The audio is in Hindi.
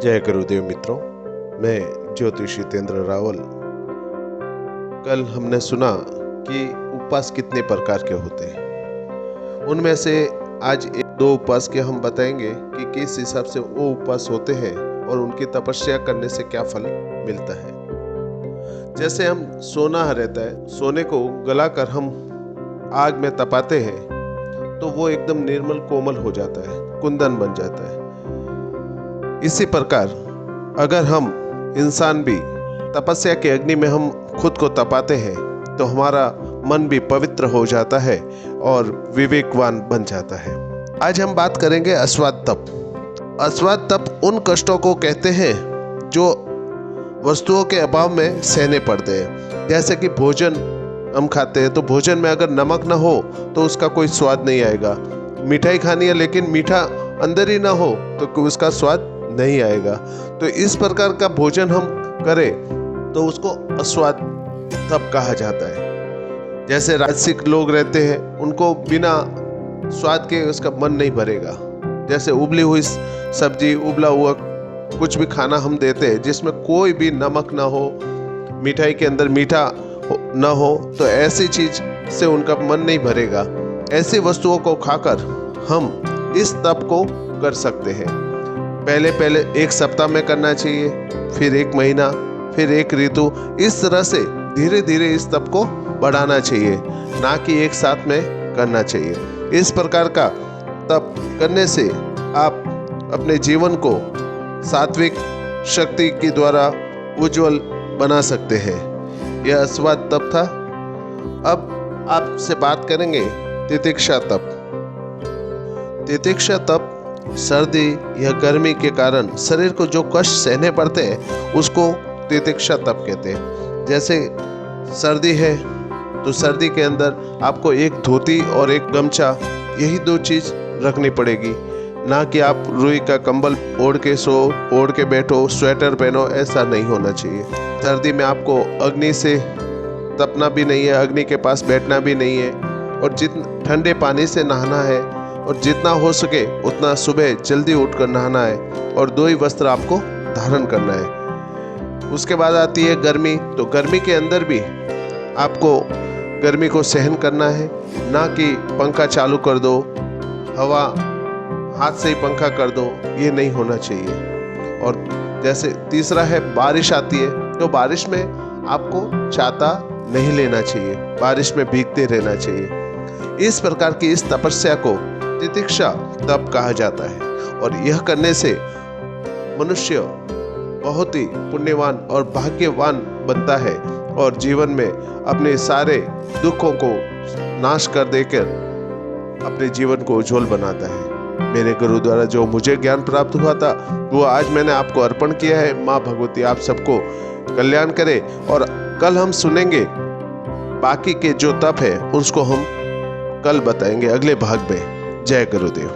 जय गुरुदेव मित्रों, मैं ज्योतिषी जितेंद्र रावल। कल हमने सुना कि उपवास कितने प्रकार के होते हैं। उनमें से आज एक दो उपवास के हम बताएंगे कि किस हिसाब से वो उपवास होते हैं और उनकी तपस्या करने से क्या फल मिलता है। जैसे हम सोना रहता है, सोने को गलाकर हम आग में तपाते हैं तो वो एकदम निर्मल कोमल हो जाता है, कुंदन बन जाता है। इसी प्रकार अगर हम इंसान भी तपस्या के अग्नि में हम खुद को तपाते हैं तो हमारा मन भी पवित्र हो जाता है और विवेकवान बन जाता है। आज हम बात करेंगे अस्वाद तप। अस्वाद तप उन कष्टों को कहते हैं जो वस्तुओं के अभाव में सहने पड़ते हैं। जैसे कि भोजन हम खाते हैं तो भोजन में अगर नमक ना हो तो उसका कोई स्वाद नहीं आएगा। मिठाई खानी है लेकिन मीठा अंदर ही ना हो तो उसका स्वाद नहीं आएगा। तो इस प्रकार का भोजन हम करें तो उसको अस्वाद तप कहा जाता है। जैसे राजसिक लोग रहते हैं, उनको बिना स्वाद के उसका मन नहीं भरेगा। जैसे उबली हुई सब्जी, उबला हुआ कुछ भी खाना हम देते हैं जिसमें कोई भी नमक ना हो, मिठाई के अंदर मीठा ना हो, तो ऐसी चीज से उनका मन नहीं भरेगा। ऐसी वस्तुओं को खाकर हम इस तप को कर सकते हैं। पहले एक सप्ताह में करना चाहिए, फिर एक महीना, फिर एक ऋतु। इस तरह से धीरे धीरे इस तप को बढ़ाना चाहिए, ना कि एक साथ में करना चाहिए। इस प्रकार का तप करने से आप अपने जीवन को सात्विक शक्ति के द्वारा उज्जवल बना सकते हैं। यह अस्वाद तप था। अब आपसे बात करेंगे तितिक्षा तप। तितिक्षा तप सर्दी या गर्मी के कारण शरीर को जो कष्ट सहने पड़ते हैं उसको तितिक्षा तप कहते हैं। जैसे सर्दी है तो सर्दी के अंदर आपको एक धोती और एक गमछा, यही दो चीज रखनी पड़ेगी, ना कि आप रुई का कंबल ओढ़ के सो, ओढ़ के बैठो, स्वेटर पहनो। ऐसा नहीं होना चाहिए। सर्दी में आपको अग्नि से तपना भी नहीं है, अग्नि के पास बैठना भी नहीं है, और जितना ठंडे पानी से नहाना है और जितना हो सके उतना सुबह जल्दी उठकर नहाना है और दो ही वस्त्र आपको धारण करना है। उसके बाद आती है गर्मी। तो गर्मी के अंदर भी आपको गर्मी को सहन करना है, ना कि पंखा चालू कर दो, हवा हाथ से ही पंखा कर दो, ये नहीं होना चाहिए। और जैसे तीसरा है बारिश आती है तो बारिश में आपको छाता नहीं लेना चाहिए, बारिश में भीगते रहना चाहिए। इस प्रकार की इस तपस्या को तितिक्षा तप कहा जाता है और यह करने से मनुष्य बहुत ही पुण्यवान और भाग्यवान बनता है और जीवन में अपने सारे दुखों को नाश कर देकर अपने जीवन को उज्जवल बनाता है। मेरे गुरु द्वारा जो मुझे ज्ञान प्राप्त हुआ था वो आज मैंने आपको अर्पण किया है। माँ भगवती आप सबको कल्याण करे। और कल हम सुनेंगे बाकी के जो तप है उसको हम कल बताएंगे अगले भाग में। जय गुरुदेव।